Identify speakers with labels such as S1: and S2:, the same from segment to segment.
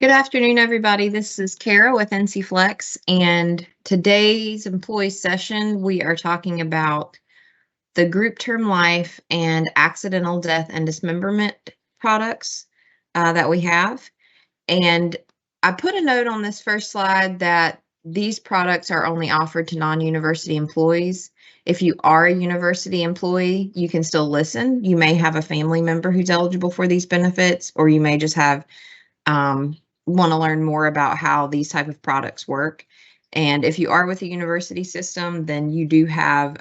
S1: Good afternoon, everybody. This is Kara with NCFlex, and today's employee session, we are talking about the group term life and accidental death and dismemberment products that we have. And I put a note on this first slide that these products are only offered to non-university employees. If you are a university employee, you can still listen. You may have a family member who's eligible for these benefits, or you may just have want to learn more about how these type of products work. And if you are with a university system, then you do have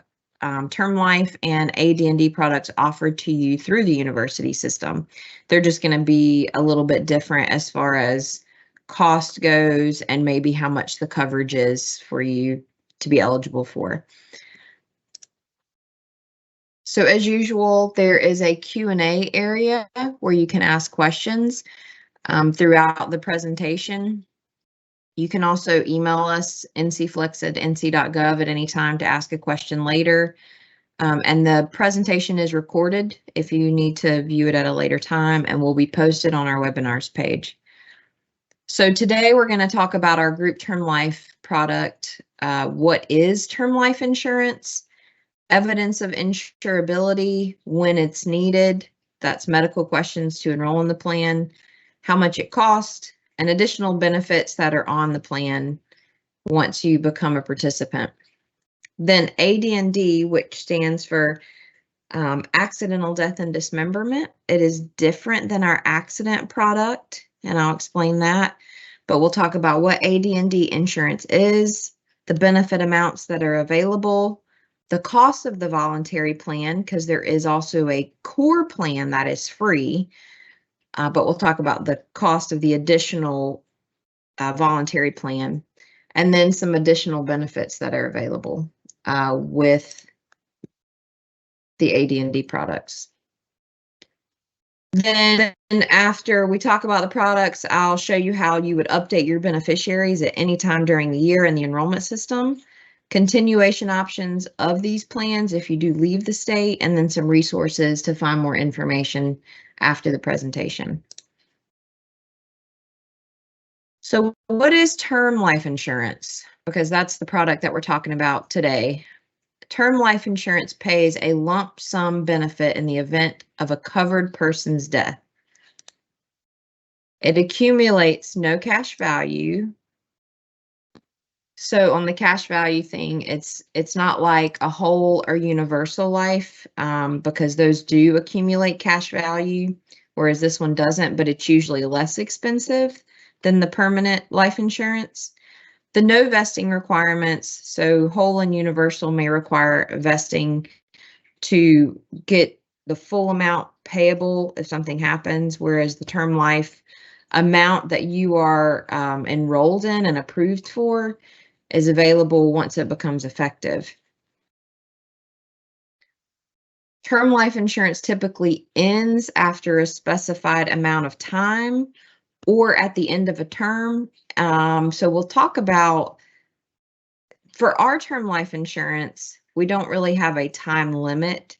S1: term life and AD&D products offered to you through the university system. They're just going to be a little bit different as far as cost goes and maybe how much the coverage is for you to be eligible for. So as usual, there is a Q&A area where you can ask questions throughout the presentation. You can also email us ncflex@nc.gov at any time to ask a question later. And the presentation is recorded if you need to view it at a later time, and will be posted on our webinars page. So today we're going to talk about our group term life product. What is term life insurance? Evidence of insurability when it's needed. That's medical questions to enroll in the plan. How much it costs, and additional benefits that are on the plan once you become a participant. Then AD&D, which stands for accidental death and dismemberment. It is different than our accident product, and I'll explain that. But we'll talk about what AD&D insurance is, the benefit amounts that are available, the cost of the voluntary plan, because there is also a core plan that is free. But we'll talk about the cost of the additional voluntary plan, and then some additional benefits that are available with the AD&D products. Then after we talk about the products, I'll show you how you would update your beneficiaries at any time during the year in the enrollment system, continuation options of these plans if you do leave the state, and then some resources to find more information after the presentation. So what is term life insurance? Because that's the product that we're talking about today. Term life insurance pays a lump sum benefit in the event of a covered person's death. It accumulates no cash value. So on the cash value thing, it's not like a whole or universal life, because those do accumulate cash value, whereas this one doesn't, but it's usually less expensive than the permanent life insurance. The no vesting requirements, so whole and universal may require vesting to get the full amount payable if something happens, whereas the term life amount that you are enrolled in and approved for is available once it becomes effective. Term life insurance typically ends after a specified amount of time or at the end of a term. So we'll talk about, for our term life insurance, we don't really have a time limit.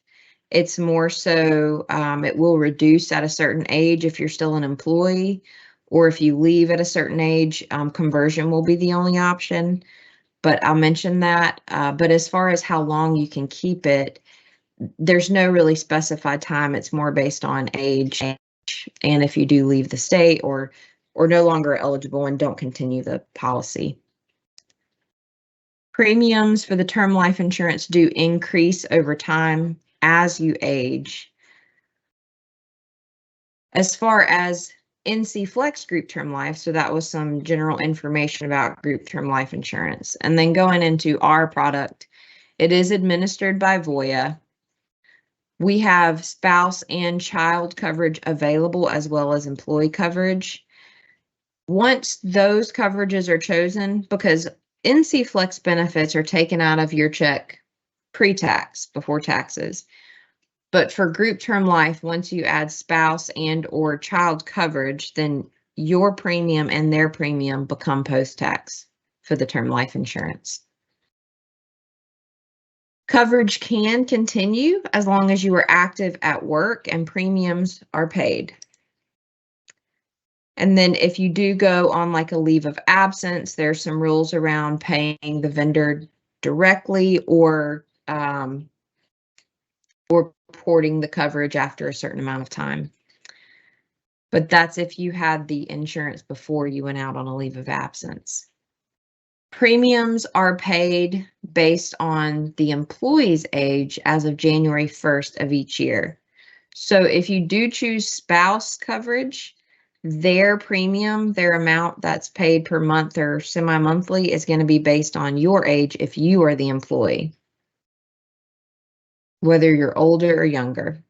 S1: It's more so it will reduce at a certain age if you're still an employee, or if you leave at a certain age, conversion will be the only option. But I'll mention that. But as far as how long you can keep it, there's no really specified time. It's more based on age, and if you do leave the state or no longer eligible and don't continue the policy. Premiums for the term life insurance do increase over time as you age. As far as NCFlex group term life, so that was some general information about group term life insurance. And then going into our product, it is administered by Voya. We have spouse and child coverage available, as well as employee coverage. Once those coverages are chosen, because NCFlex benefits are taken out of your check pre-tax, before taxes. But for group term life, once you add spouse and or child coverage, then your premium and their premium become post-tax for the term life insurance. Coverage can continue as long as you are active at work and premiums are paid. And then if you do go on like a leave of absence, there's some rules around paying the vendor directly or reporting the coverage after a certain amount of time. But that's if you had the insurance before you went out on a leave of absence. Premiums are paid based on the employee's age as of January 1st of each year. So if you do choose spouse coverage, their premium, their amount that's paid per month or semi-monthly is going to be based on your age if you are the employee, whether you're older or younger.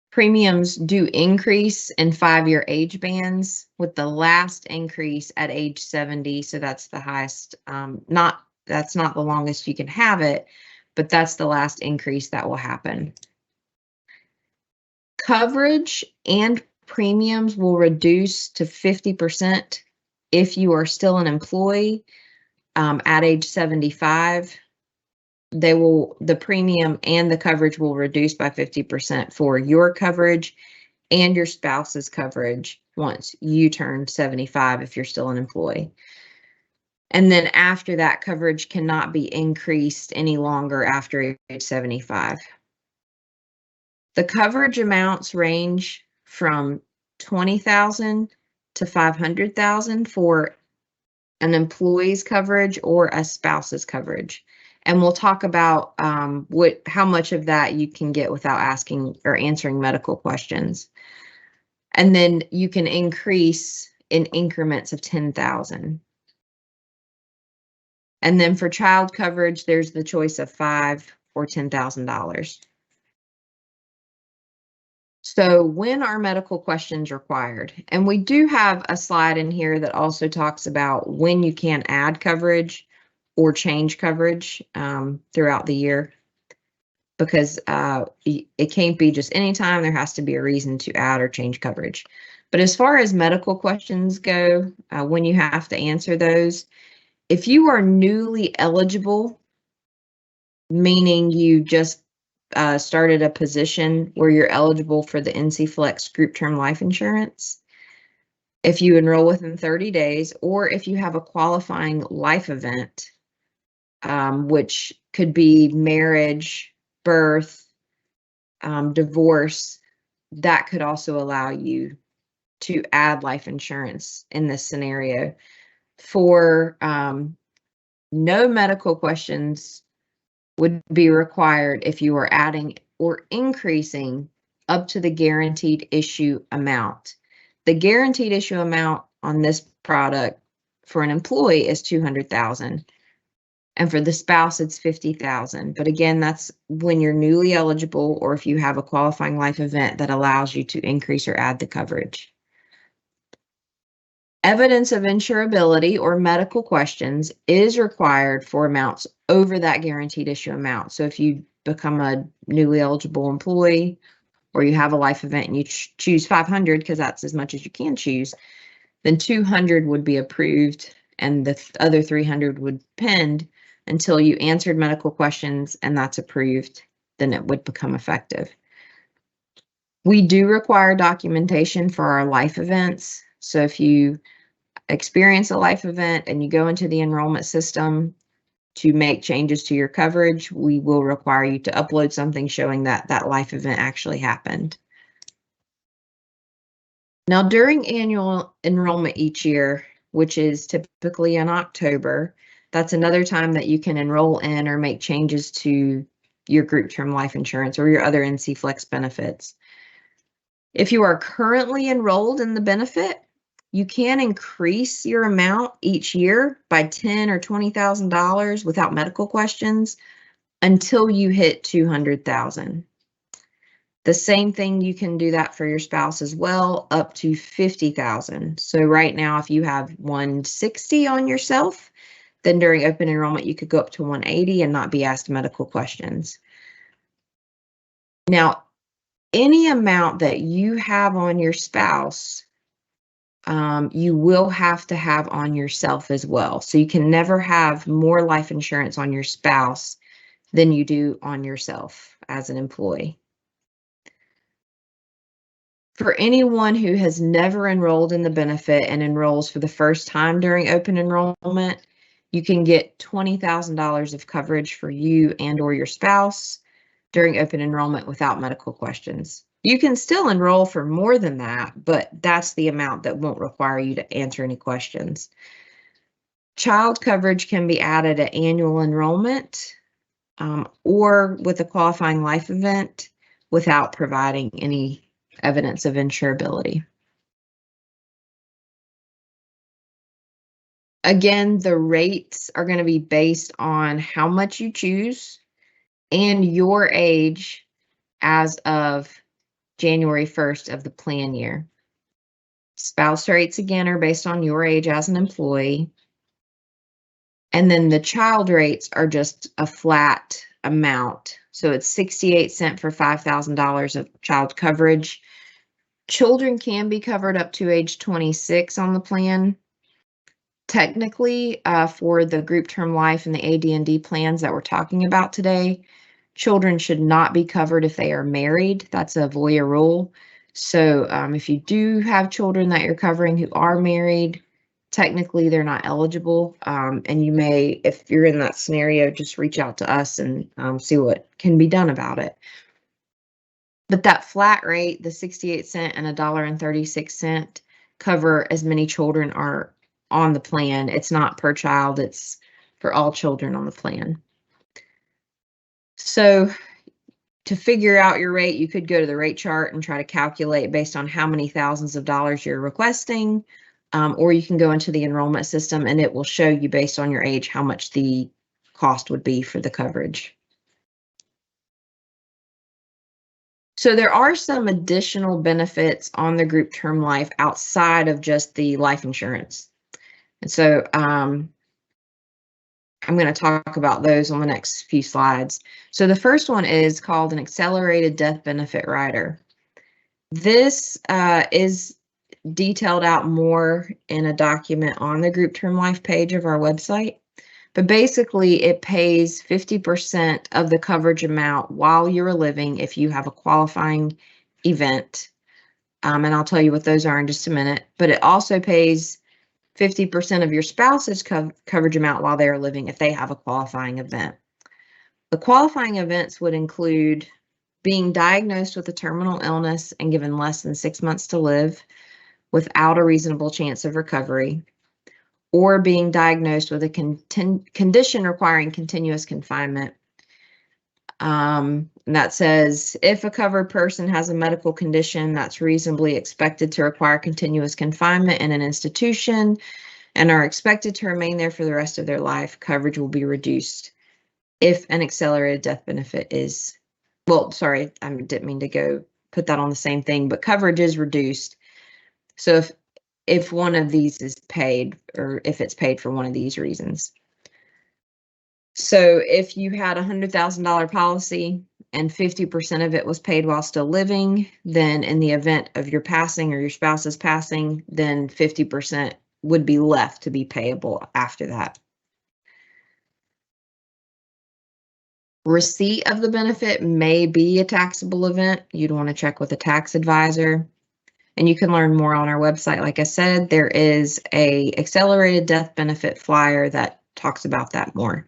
S1: Premiums do increase in 5-year age bands, with the last increase at age 70. So that's the highest, that's not the longest you can have it, but that's the last increase that will happen. Coverage and premiums will reduce to 50% if you are still an employee at age 75. The premium and the coverage will reduce by 50% for your coverage and your spouse's coverage once you turn 75 if you're still an employee. And then after that, coverage cannot be increased any longer after age 75. The coverage amounts range from $20,000 to $500,000 for an employee's coverage or a spouse's coverage. And we'll talk about how much of that you can get without asking or answering medical questions. And then you can increase in increments of 10,000. And then for child coverage, there's the choice of $5,000 or $10,000. So when are medical questions required? And we do have a slide in here that also talks about when you can add coverage or change coverage throughout the year, because it can't be just any time. There has to be a reason to add or change coverage. But as far as medical questions go, when you have to answer those, if you are newly eligible, meaning you just started a position where you're eligible for the NCFlex group term life insurance, if you enroll within 30 days, or if you have a qualifying life event, which could be marriage, birth, divorce, that could also allow you to add life insurance in this scenario. For no medical questions would be required if you are adding or increasing up to the guaranteed issue amount. The guaranteed issue amount on this product for an employee is $200,000, and for the spouse it's $50,000. But again, that's when you're newly eligible or if you have a qualifying life event that allows you to increase or add the coverage. Evidence of insurability or medical questions is required for amounts over that guaranteed issue amount. So if you become a newly eligible employee or you have a life event and you choose 500 because that's as much as you can choose, then 200 would be approved and the other 300 would pend until you answered medical questions and that's approved, then it would become effective. We do require documentation for our life events. So if you experience a life event and you go into the enrollment system to make changes to your coverage, we will require you to upload something showing that that life event actually happened. Now, during annual enrollment each year, which is typically in October, that's another time that you can enroll in or make changes to your group term life insurance or your other NCFlex benefits. If you are currently enrolled in the benefit, you can increase your amount each year by $10,000 or $20,000 without medical questions until you hit $200,000. The same thing, you can do that for your spouse as well, up to $50,000. So right now, if you have $160,000 on yourself, then during open enrollment, you could go up to $180,000 and not be asked medical questions. Now, any amount that you have on your spouse, you will have to have on yourself as well. So you can never have more life insurance on your spouse than you do on yourself as an employee. For anyone who has never enrolled in the benefit and enrolls for the first time during open enrollment, you can get $20,000 of coverage for you and or your spouse during open enrollment without medical questions. You can still enroll for more than that, but that's the amount that won't require you to answer any questions. Child coverage can be added at annual enrollment or with a qualifying life event without providing any evidence of insurability. Again, the rates are going to be based on how much you choose and your age as of January 1st of the plan year. Spouse rates, again, are based on your age as an employee. And then the child rates are just a flat amount. So it's 68 cents for $5,000 of child coverage. Children can be covered up to age 26 on the plan. Technically, for the group term life and the AD&D plans that we're talking about today, children should not be covered if they are married. That's a VOIA rule. So if you do have children that you're covering who are married, technically they're not eligible. And you may, if you're in that scenario, just reach out to us and see what can be done about it. But that flat rate, the 68 cents and $1.36 cover as many children are on the plan. It's not per child, it's for all children on the plan. So to figure out your rate, you could go to the rate chart and try to calculate based on how many thousands of dollars you're requesting, or you can go into the enrollment system and it will show you based on your age how much the cost would be for the coverage. So there are some additional benefits on the group term life outside of just the life insurance. And so I'm going to talk about those on the next few slides. So the first one is called an accelerated death benefit rider. This is detailed out more in a document on the group term life page of our website. But basically, it pays 50% of the coverage amount while you're living if you have a qualifying event. And I'll tell you what those are in just a minute. But it also pays 50% of your spouse's coverage amount while they are living if they have a qualifying event. The qualifying events would include being diagnosed with a terminal illness and given less than 6 months to live without a reasonable chance of recovery, or being diagnosed with a condition requiring continuous confinement. That says if a covered person has a medical condition that's reasonably expected to require continuous confinement in an institution and are expected to remain there for the rest of their life, coverage will be reduced if an accelerated death benefit is, well, sorry, I didn't mean to go put that on the same thing, but coverage is reduced. So if one of these is paid, or if it's paid for one of these reasons. So if you had a $100,000 policy and 50% of it was paid while still living, then in the event of your passing or your spouse's passing, then 50% would be left to be payable after that. Receipt of the benefit may be a taxable event. You'd want to check with a tax advisor. And you can learn more on our website. Like I said, there is an accelerated death benefit flyer that talks about that more.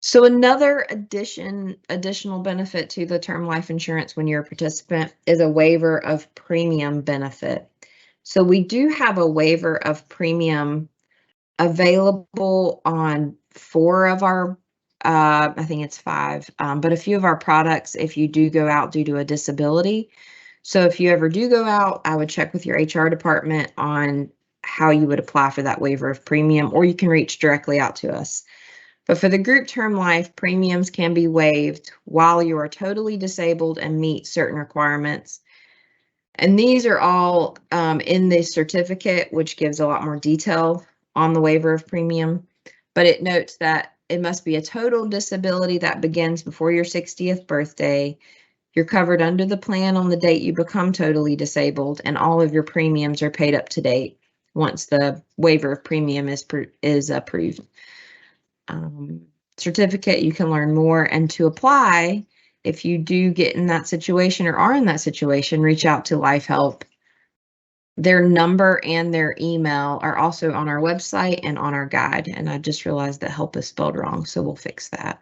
S1: So another additional benefit to the term life insurance when you're a participant is a waiver of premium benefit. So we do have a waiver of premium available on 4 of our, I think it's 5, but a few of our products if you do go out due to a disability. So if you ever do go out, I would check with your HR department on how you would apply for that waiver of premium, or you can reach directly out to us. But for the group term life, premiums can be waived while you are totally disabled and meet certain requirements. And these are all in the certificate, which gives a lot more detail on the waiver of premium. But it notes that it must be a total disability that begins before your 60th birthday. You're covered under the plan on the date you become totally disabled, and all of your premiums are paid up to date once the waiver of premium is approved. Certificate, you can learn more, and to apply, if you do get in that situation or are in that situation, reach out to Life Help. Their number and their email are also on our website and on our guide. And I just realized that help is spelled wrong, so we'll fix that.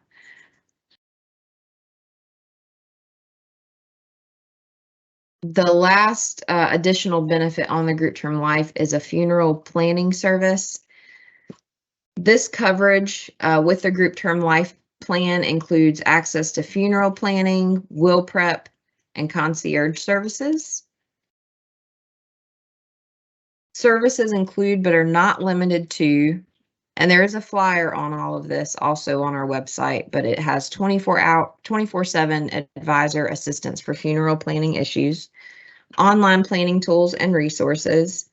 S1: The last additional benefit on the group term life is a funeral planning service. This coverage with the group term life plan includes access to funeral planning, will prep, and concierge services. Services include but are not limited to, and there is a flyer on all of this also on our website, but it has 24/7 advisor assistance for funeral planning issues, online planning tools and resources,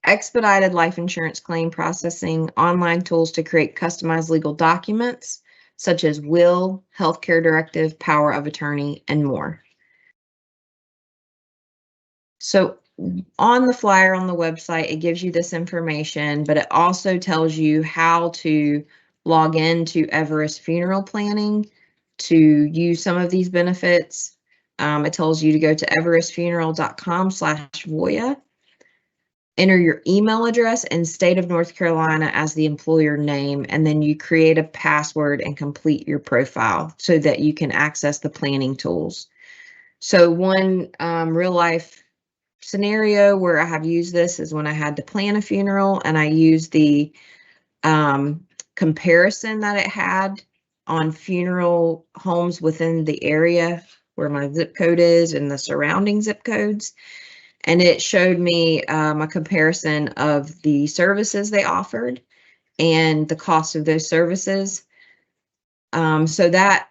S1: expedited life insurance claim processing, online tools to create customized legal documents, such as will, healthcare directive, power of attorney, and more. So on the flyer on the website, it gives you this information, but it also tells you how to log into Everest Funeral Planning to use some of these benefits. It tells you to go to everestfuneral.com/Voya. Enter your email address and state of North Carolina as the employer name, and then you create a password and complete your profile so that you can access the planning tools. So one real life scenario where I have used this is when I had to plan a funeral, and I used the comparison that it had on funeral homes within the area where my zip code is and the surrounding zip codes. And it showed me a comparison of the services they offered and the cost of those services. So that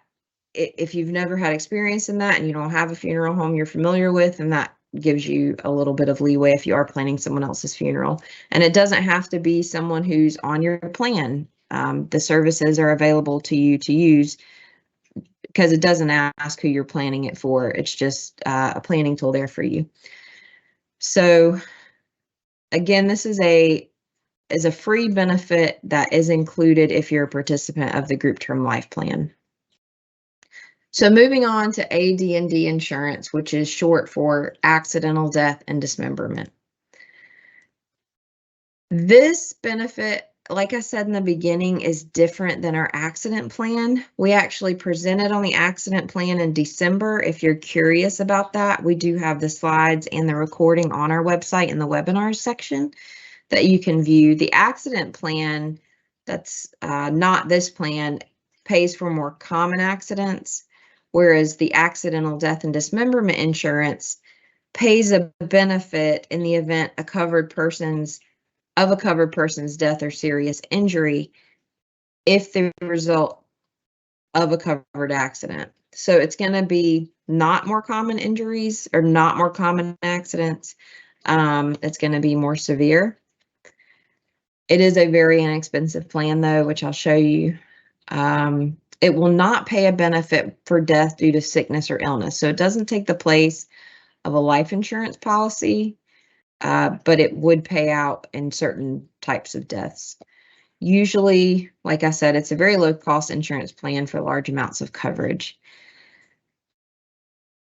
S1: if you've never had experience in that and you don't have a funeral home you're familiar with, and that gives you a little bit of leeway if you are planning someone else's funeral. And it doesn't have to be someone who's on your plan. The services are available to you to use because it doesn't ask who you're planning it for. It's just a planning tool there for you. So again, this is a free benefit that is included if you're a participant of the group term life plan. So moving on to AD&D insurance, which is short for accidental death and dismemberment. This benefit, like I said in the beginning, is different than our accident plan. We actually presented on the accident plan in December. If you're curious about that, we do have the slides and the recording on our website in the webinars section that you can view. The accident plan, that's not this plan, pays for more common accidents, whereas the accidental death and dismemberment insurance pays a benefit in the event a covered person's death or serious injury if the result of a covered accident. So it's going to be not more common injuries or not more common accidents. It's going to be more severe. It is a very inexpensive plan though, which I'll show you. It will not pay a benefit for death due to sickness or illness. So it doesn't take the place of a life insurance policy, but it would pay out in certain types of deaths. Usually, like I said, it's a very low cost insurance plan for large amounts of coverage.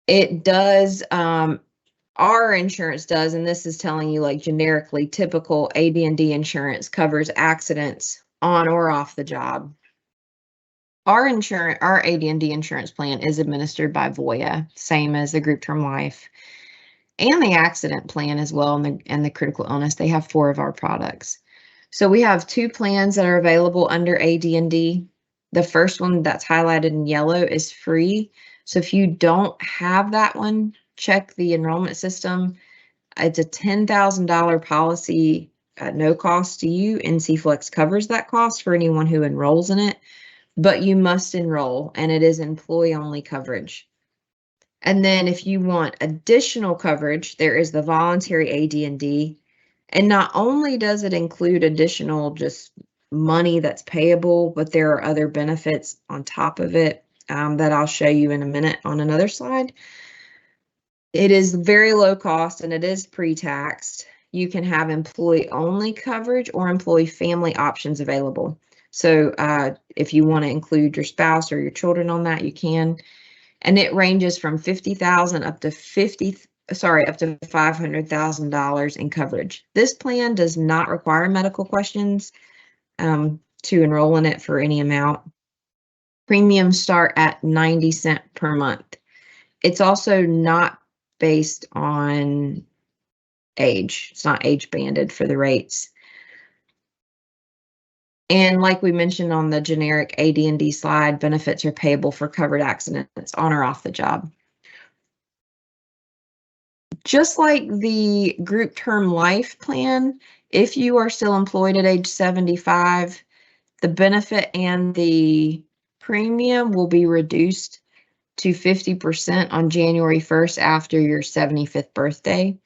S1: It does, our insurance does, and this is telling you like generically, typical AD&D insurance covers accidents on or off the job. Our AD&D insurance plan is administered by Voya, same as the group term life, and the accident plan as well, and the critical illness. They have 4 of our products. So we have 2 plans that are available under AD&D. The first one that's highlighted in yellow is free. So if you don't have that one, check the enrollment system. It's a $10,000 policy at no cost to you. NCFlex covers that cost for anyone who enrolls in it, but you must enroll, and it is employee-only coverage. And then if you want additional coverage, there is the voluntary AD&D. And not only does it include additional just money that's payable, but there are other benefits on top of it that I'll show you in a minute on another slide. It is very low cost and it is pre-taxed. You can have employee-only coverage or employee family options available. So if you want to include your spouse or your children on that, you can. And it ranges from $50,000 up to $500,000 in coverage. This plan does not require medical questions to enroll in it for any amount. Premiums start at 90 cents per month. It's also not based on age. It's not age banded for the rates. And like we mentioned on the generic AD&D slide, benefits are payable for covered accidents on or off the job. Just like the group term life plan, if you are still employed at age 75, the benefit and the premium will be reduced to 50% on January 1st after your 75th birthday.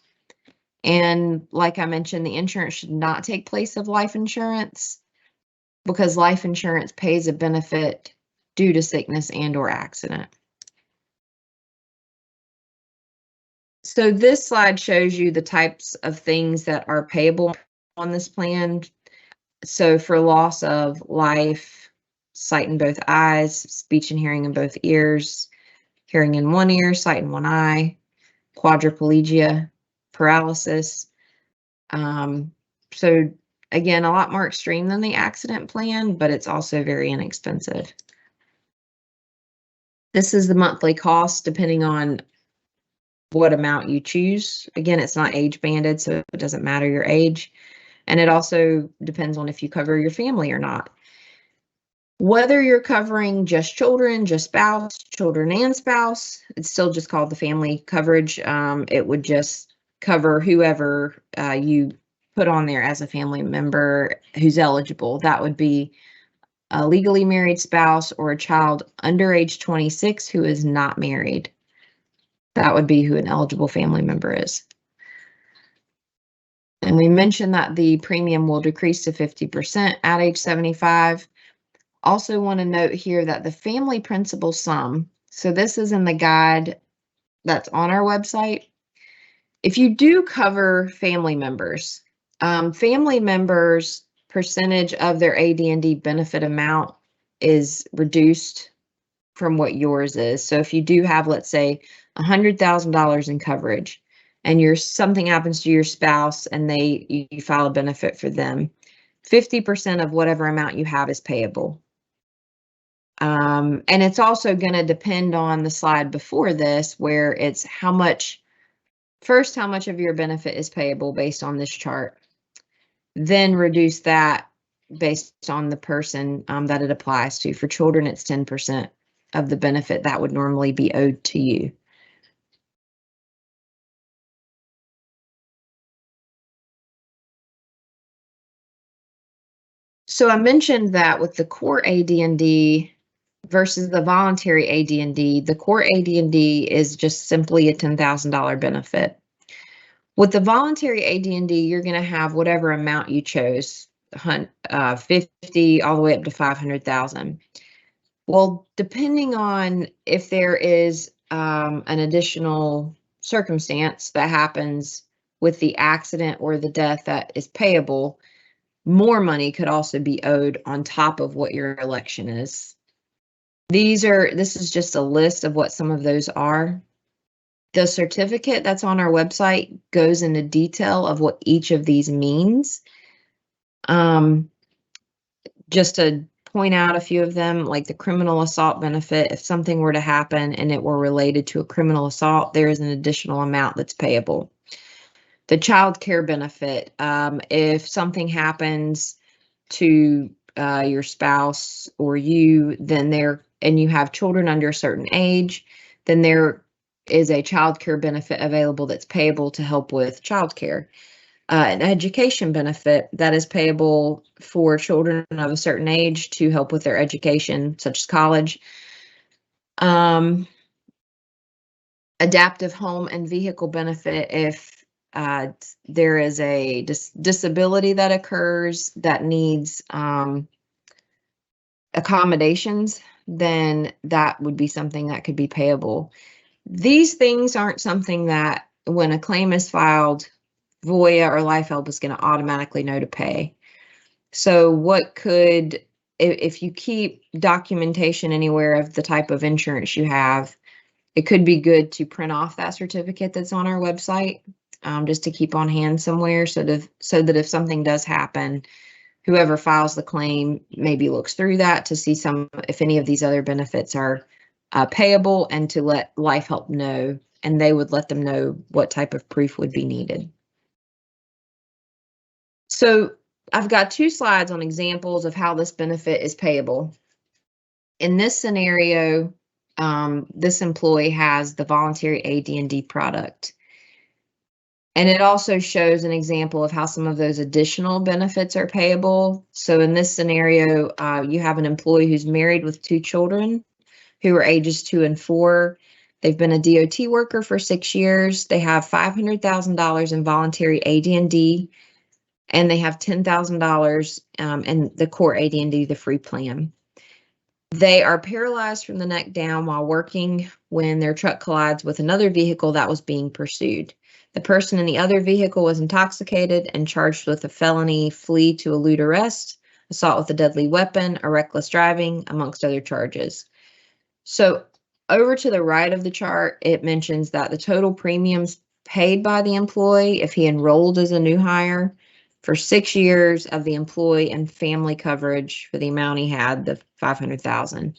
S1: And like I mentioned, the insurance should not take place of life insurance because life insurance pays a benefit due to sickness and/or accident. So this slide shows you the types of things that are payable on this plan. So for loss of life, sight in both eyes, speech and hearing in both ears, hearing in one ear, sight in one eye, quadriplegia, paralysis. So again, a lot more extreme than the accident plan, but it's also very inexpensive. This is the monthly cost depending on what amount you choose. Again, it's not age banded, so it doesn't matter your age. And it also depends on if you cover your family or not. Whether you're covering just children, just spouse, children and spouse, it's still just called the family coverage. It would just cover whoever you put on there as a family member who's eligible. That would be a legally married spouse or a child under age 26 who is not married. That would be who an eligible family member is. And we mentioned that the premium will decrease to 50% at age 75. Also want to note here that the family principal sum, so this is in the guide that's on our website. If you do cover family members percentage of their AD&D benefit amount is reduced from what yours is. So if you do have, let's say, $100,000 in coverage and something happens to your spouse and you file a benefit for them, 50% of whatever amount you have is payable. And it's also going to depend on the slide before this, where it's how much of your benefit is payable based on this chart, then reduce that based on the person that it applies to. For children, it's 10% of the benefit that would normally be owed to you. So I mentioned that with the core AD&D versus the voluntary AD&D, the core AD&D is just simply a $10,000 benefit. With the voluntary AD&D, you're going to have whatever amount you chose, 50 all the way up to 500,000. Well, depending on if there is an additional circumstance that happens with the accident or the death that is payable, more money could also be owed on top of what your election is. This is just a list of what some of those are. The certificate that's on our website goes into detail of what each of these means. Just to point out a few of them, like the criminal assault benefit, if something were to happen and it were related to a criminal assault, there is an additional amount that's payable. The child care benefit, if something happens to your spouse or you, and you have children under a certain age, then there is a child care benefit available that's payable to help with child care. An education benefit that is payable for children of a certain age to help with their education, such as college. Adaptive home and vehicle benefit if there is a disability that occurs that needs accommodations, then that would be something that could be payable. These things aren't something that when a claim is filed, Voya or Life Help is going to automatically know to pay. So what could if you keep documentation anywhere of the type of insurance you have, it could be good to print off that certificate that's on our website, just to keep on hand somewhere, so that if something does happen, whoever files the claim maybe looks through that to see if any of these other benefits are payable, and to let Life Help know, and they would let them know what type of proof would be needed. So I've got 2 slides on examples of how this benefit is payable. In this scenario, this employee has the voluntary AD&D product. And it also shows an example of how some of those additional benefits are payable. So in this scenario, you have an employee who's married with 2 children who are ages 2 and 4. They've been a DOT worker for 6 years. They have $500,000 in voluntary AD&D, and they have $10,000 in the core AD&D, the free plan. They are paralyzed from the neck down while working when their truck collides with another vehicle that was being pursued. The person in the other vehicle was intoxicated and charged with a felony flee to elude arrest, assault with a deadly weapon, or reckless driving, amongst other charges. So over to the right of the chart, it mentions that the total premiums paid by the employee if he enrolled as a new hire for 6 years of the employee and family coverage for the amount he had, the $500,000.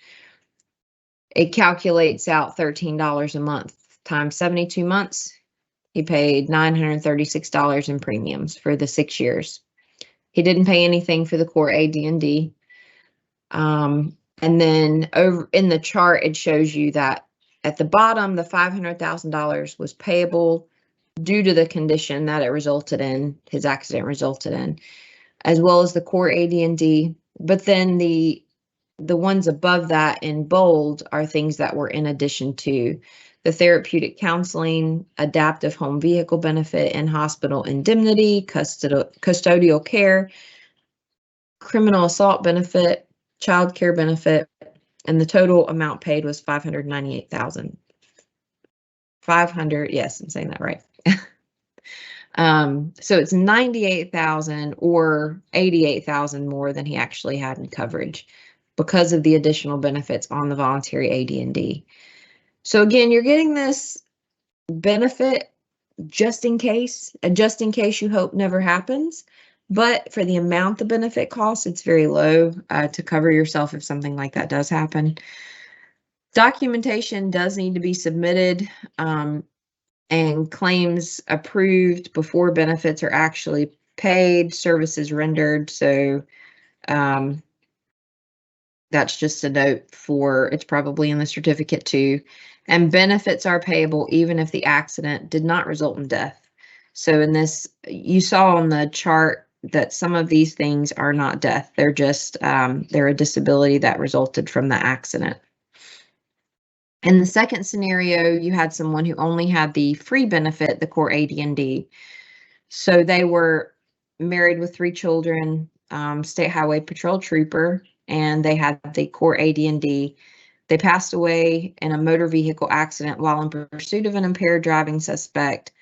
S1: It calculates out $13 a month times 72 months. He paid $936 in premiums for the 6 years. He didn't pay anything for the core AD&D. And then over in the chart, it shows you that at the bottom, the $500,000 was payable due to the condition that it resulted in, his accident resulted in, as well as the core AD&D. But then the ones above that in bold are things that were in addition to the therapeutic counseling, adaptive home vehicle benefit, and hospital indemnity, custodial care, criminal assault benefit, child care benefit, and the total amount paid was $598,000. 500, yes, I'm saying that right. So it's $98,000 or $88,000 more than he actually had in coverage because of the additional benefits on the voluntary AD&D. So again, you're getting this benefit just in case, and just in case you hope never happens. But for the amount the benefit costs, it's very low to cover yourself if something like that does happen. Documentation does need to be submitted and claims approved before benefits are actually paid, services rendered. So that's just a note for, it's probably in the certificate too. And benefits are payable even if the accident did not result in death. So in this, you saw on the chart that some of these things are not death. They're just, they're a disability that resulted from the accident. In the second scenario, you had someone who only had the free benefit, the core AD&D. So they were married with 3 children, state highway patrol trooper, and they had the core AD&D. They passed away in a motor vehicle accident while in pursuit of an impaired driving suspect.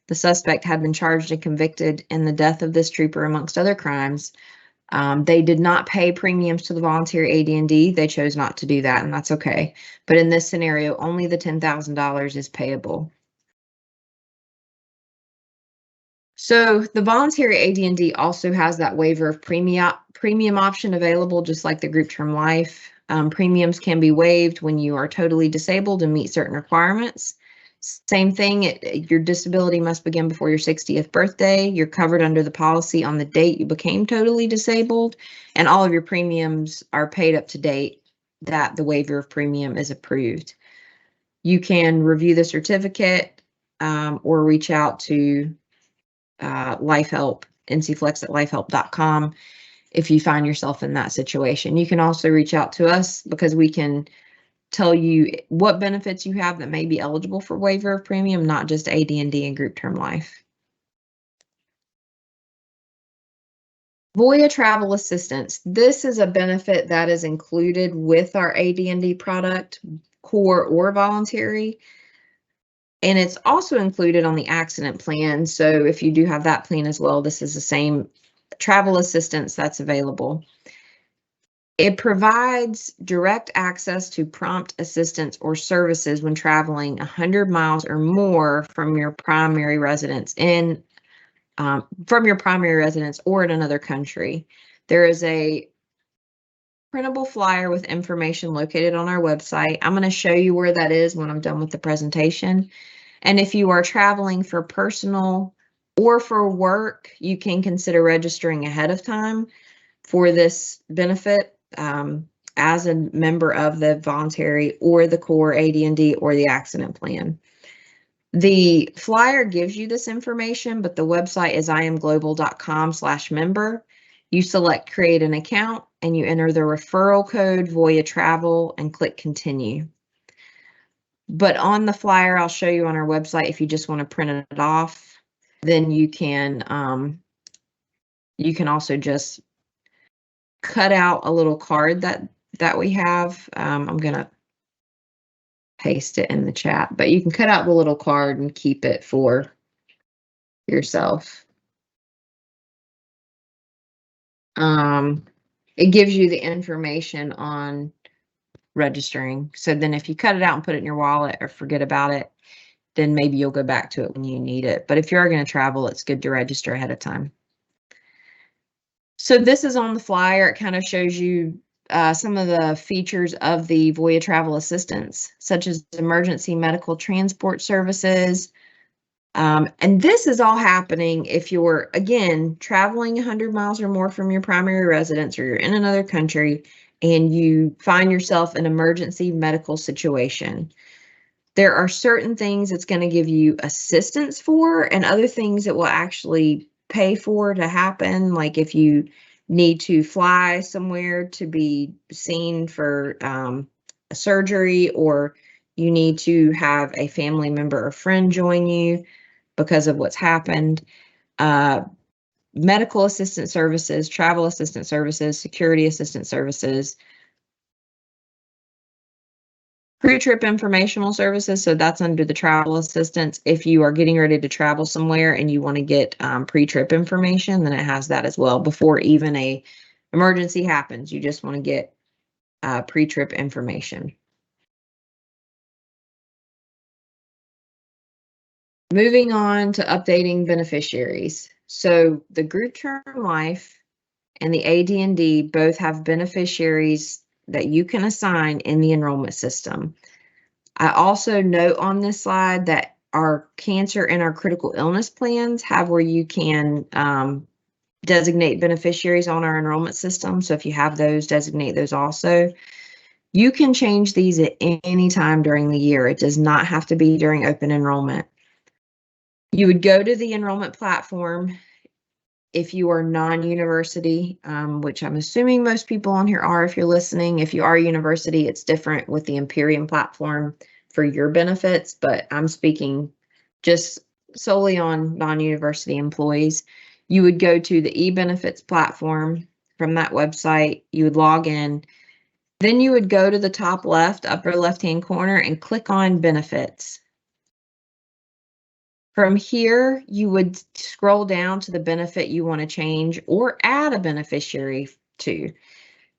S1: The suspect had been charged and convicted in the death of this trooper, amongst other crimes. They did not pay premiums to the voluntary AD&D. They chose not to do that, and that's okay. But in this scenario, only the $10,000 is payable. So the voluntary AD&D also has that waiver of premium option available, just like the group term life. Premiums can be waived when you are totally disabled and meet certain requirements. Same thing, your disability must begin before your 60th birthday. You're covered under the policy on the date you became totally disabled, and all of your premiums are paid up to date that the waiver of premium is approved. You can review the certificate or reach out to Life Help, NCFlex at lifehelp.com if you find yourself in that situation. You can also reach out to us because we can tell you what benefits you have that may be eligible for waiver of premium, not just AD&D and group term life. Voya Travel Assistance. This is a benefit that is included with our AD&D product, core or voluntary. And it's also included on the accident plan. So if you do have that plan as well, this is the same travel assistance that's available. It provides direct access to prompt assistance or services when traveling 100 miles or more from your primary residence or in another country. There is a printable flyer with information located on our website. I'm going to show you where that is when I'm done with the presentation. And if you are traveling for personal or for work, you can consider registering ahead of time for this benefit as a member of the voluntary or the core AD&D or the accident plan. The flyer gives you this information, but the website is iamglobal.com/member. You select create an account and you enter the referral code Voya Travel and click continue. But on the flyer, I'll show you on our website, if you just want to print it off, then you can also just cut out a little card that we have. I'm going to paste it in the chat, but you can cut out the little card and keep it for yourself. It gives you the information on registering. So then if you cut it out and put it in your wallet or forget about it, then maybe you'll go back to it when you need it. But if you are going to travel, it's good to register ahead of time. So this is on the flyer. It kind of shows you some of the features of the Voya Travel Assistance, such as emergency medical transport services. And this is all happening if you're, again, traveling 100 miles or more from your primary residence, or you're in another country and you find yourself in an emergency medical situation. There are certain things it's going to give you assistance for, and other things it will actually pay for to happen. Like if you need to fly somewhere to be seen for a surgery, or you need to have a family member or friend join you because of what's happened. Medical assistance services, travel assistance services, security assistance services, pre-trip informational services. So that's under the travel assistance. If you are getting ready to travel somewhere and you want to get pre-trip information, then it has that as well. Before even a emergency happens, you just want to get pre-trip information. Moving on to updating beneficiaries. So the group term life and the AD&D both have beneficiaries that you can assign in the enrollment system. I also note on this slide that our cancer and our critical illness plans have where you can designate beneficiaries on our enrollment system. So if you have those, designate those also. You can change these at any time during the year. It does not have to be during open enrollment. You would go to the enrollment platform if you are non-university, which I'm assuming most people on here are if you're listening. If you are university, it's different with the Imperium platform for your benefits, but I'm speaking just solely on non-university employees. You would go to the eBenefits platform from that website. You would log in. Then you would go to the top left, upper left-hand corner, and click on Benefits. From here, you would scroll down to the benefit you want to change or add a beneficiary to.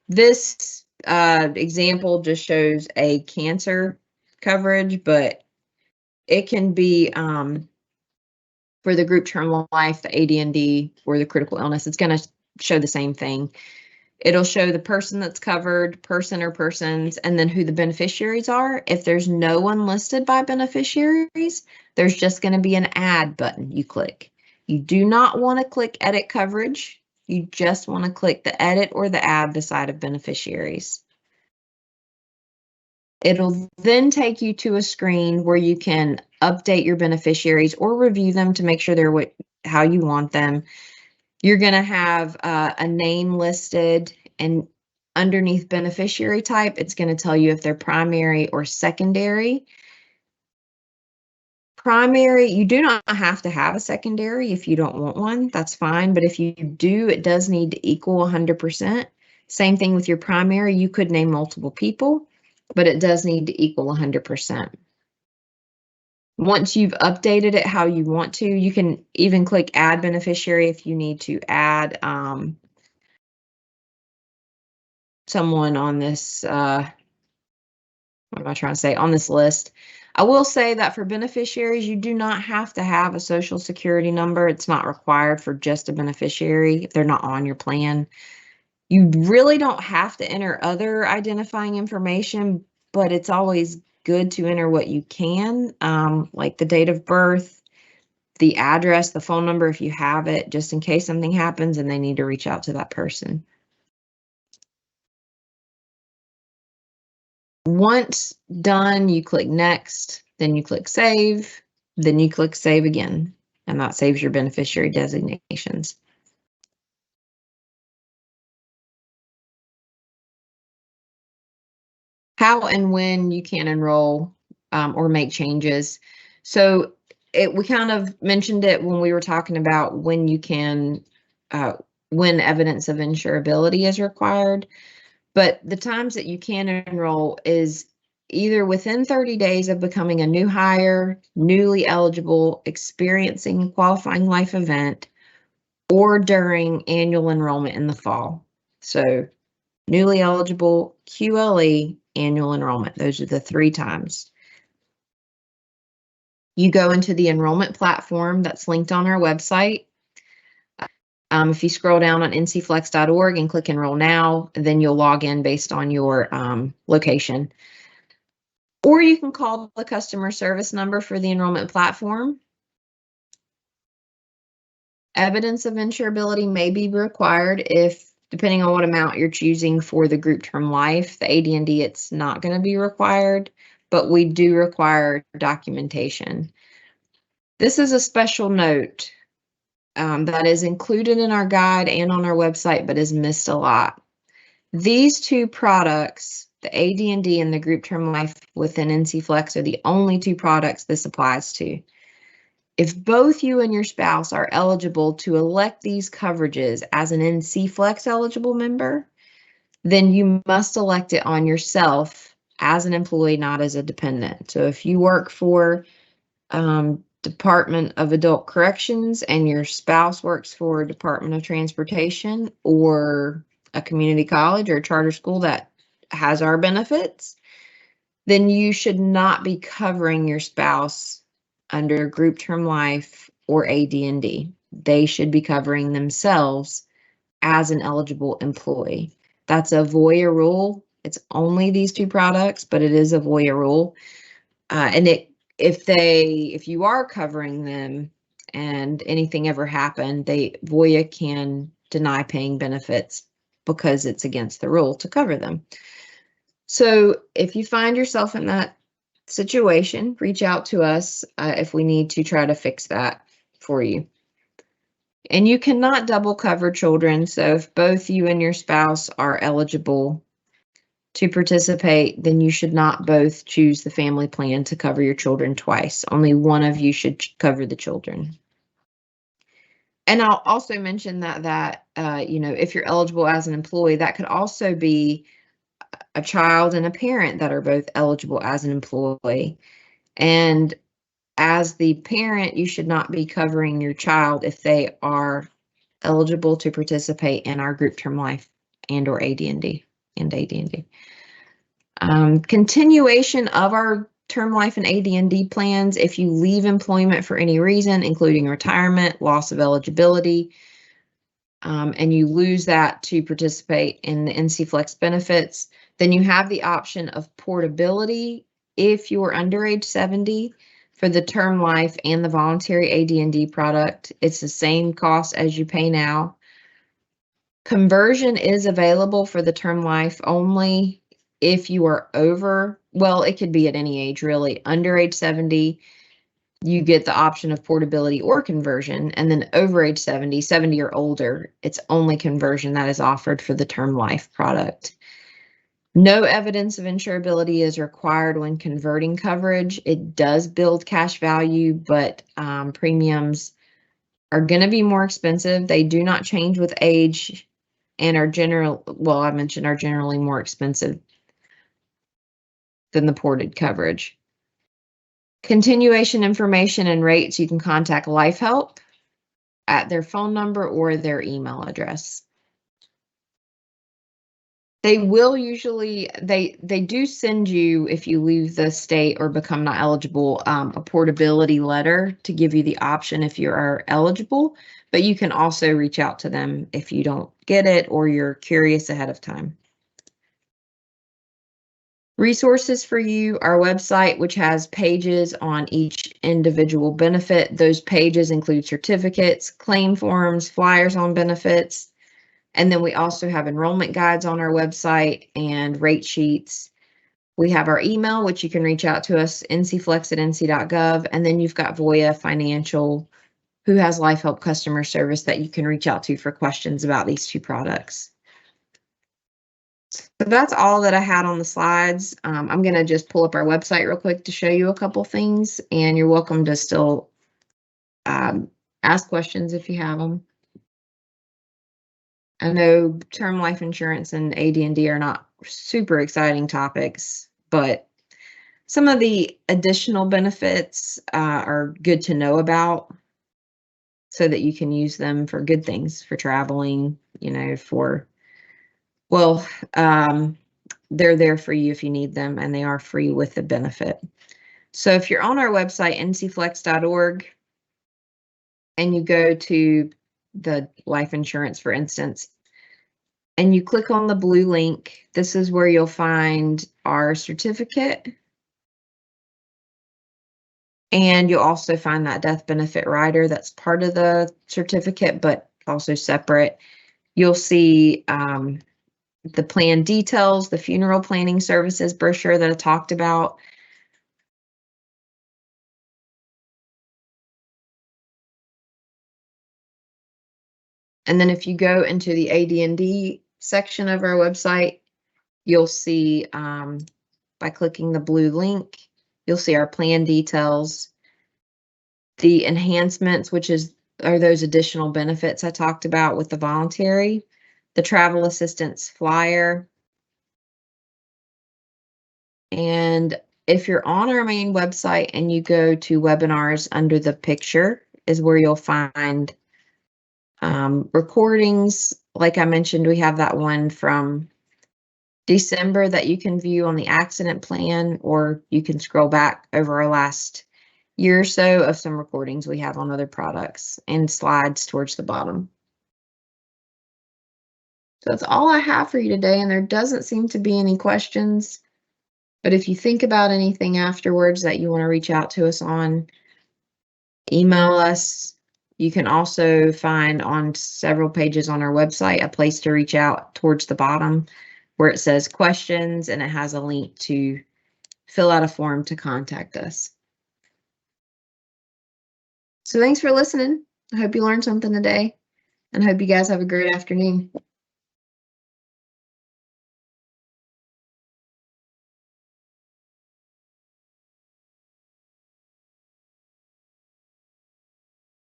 S1: This example just shows a cancer coverage, but it can be for the group term life, the AD&D, or the critical illness. It's going to show the same thing. It'll show the person that's covered, person or persons, and then who the beneficiaries are. If there's no one listed by beneficiaries, there's just going to be an add button you click. You do not want to click edit coverage. You just want to click the edit or the add beside of beneficiaries. It'll then take you to a screen where you can update your beneficiaries or review them to make sure they're how you want them. You're going to have a name listed, and underneath beneficiary type, it's going to tell you if they're primary or secondary. Primary, you do not have to have a secondary if you don't want one. That's fine. But if you do, it does need to equal 100%. Same thing with your primary. You could name multiple people, but it does need to equal 100%. Once you've updated it how you want to, you can even click add beneficiary if you need to add someone on this, what am I trying to say, on this list. I will say that for beneficiaries, you do not have to have a social security number. It's not required for just a beneficiary if they're not on your plan. You really don't have to enter other identifying information, but it's always good to enter what you can, like the date of birth, the address, the phone number if you have it, just in case something happens and they need to reach out to that person. Once done, you click next, then you click save, then you click save again, and that saves your beneficiary designations. How and when you can enroll or make changes. So we kind of mentioned it when we were talking about when you can, when evidence of insurability is required. But the times that you can enroll is either within 30 days of becoming a new hire, newly eligible, experiencing a qualifying life event, or during annual enrollment in the fall. So newly eligible, QLE, annual enrollment. Those are the 3 times. You go into the enrollment platform that's linked on our website. If you scroll down on ncflex.org and click Enroll Now, then you'll log in based on your location. Or you can call the customer service number for the enrollment platform. Evidence of insurability may be required if, depending on what amount you're choosing for the group term life. The AD&D, it's not going to be required, but we do require documentation. This is a special note that is included in our guide and on our website, but is missed a lot. These 2 products, the AD&D and the group term life within NCFlex, are the only 2 products this applies to. If both you and your spouse are eligible to elect these coverages as an NCFlex eligible member, then you must elect it on yourself as an employee, not as a dependent. So if you work for Department of Adult Corrections and your spouse works for Department of Transportation or a community college or a charter school that has our benefits, then you should not be covering your spouse under group term life or AD&D. They should be covering themselves as an eligible employee. That's a VOIA rule. It's only these 2 products, but it is a VOIA rule. And if you are covering them and anything ever happened, VOIA can deny paying benefits because it's against the rule to cover them. So if you find yourself in that situation, reach out to us if we need to try to fix that for you. And you cannot double cover children. So if both you and your spouse are eligible to participate, then you should not both choose the family plan to cover your children twice. Only one of you should cover the children. And I'll also mention that if you're eligible as an employee, that could also be a child and a parent that are both eligible as an employee. And as the parent, you should not be covering your child if they are eligible to participate in our group term life and or AD&D. Continuation of our term life and AD&D plans, if you leave employment for any reason, including retirement, loss of eligibility, and you lose that to participate in the NCFlex benefits, then you have the option of portability if you're under age 70 for the term life and the voluntary AD&D product. It's the same cost as you pay now. Conversion is available for the term life only if you are over, well, it could be at any age really, under age 70, you get the option of portability or conversion, and then over age 70 or older, it's only conversion that is offered for the term life product. No evidence of insurability is required when converting coverage. It does build cash value, but premiums are going to be more expensive. They do not change with age and are generally more expensive than the ported coverage. Continuation information and rates, you can contact LifeHelp at their phone number or their email address. They will usually, they do send you, if you leave the state or become not eligible, a portability letter to give you the option if you are eligible, but you can also reach out to them if you don't get it or you're curious ahead of time. Resources for you, our website, which has pages on each individual benefit. Those pages include certificates, claim forms, flyers on benefits. And then we also have enrollment guides on our website and rate sheets. We have our email, which you can reach out to us, ncflex@nc.gov. And then you've got Voya Financial, who has Life Help customer service that you can reach out to for questions about these two products. So that's all that I had on the slides. I'm going to just pull up our website real quick to show you a couple things, and you're welcome to still ask questions if you have them. I know term life insurance and AD&D are not super exciting topics, but some of the additional benefits are good to know about so that you can use them for good things, for traveling, they're there for you if you need them, and they are free with the benefit. So if you're on our website, ncflex.org, and you go to the life insurance, for instance, and you click on the blue link, this is where you'll find our certificate. And you'll also find that death benefit rider that's part of the certificate, but also separate. You'll see the plan details, the funeral planning services brochure that I talked about. And then if you go into the AD&D section of our website, you'll see by clicking the blue link, you'll see our plan details, the enhancements, which are those additional benefits I talked about with the voluntary, the travel assistance flyer. And if you're on our main website and you go to webinars, under the picture is where you'll find recordings. Like I mentioned, we have that one from December that you can view on the accident plan, or you can scroll back over our last year or so of some recordings we have on other products, and slides towards the bottom. So that's all I have for you today, and there doesn't seem to be any questions. But if you think about anything afterwards that you want to reach out to us on, email us. You can also find on several pages on our website a place to reach out towards the bottom where it says questions, and it has a link to fill out a form to contact us. So thanks for listening. I hope you learned something today, and I hope you guys have a great afternoon.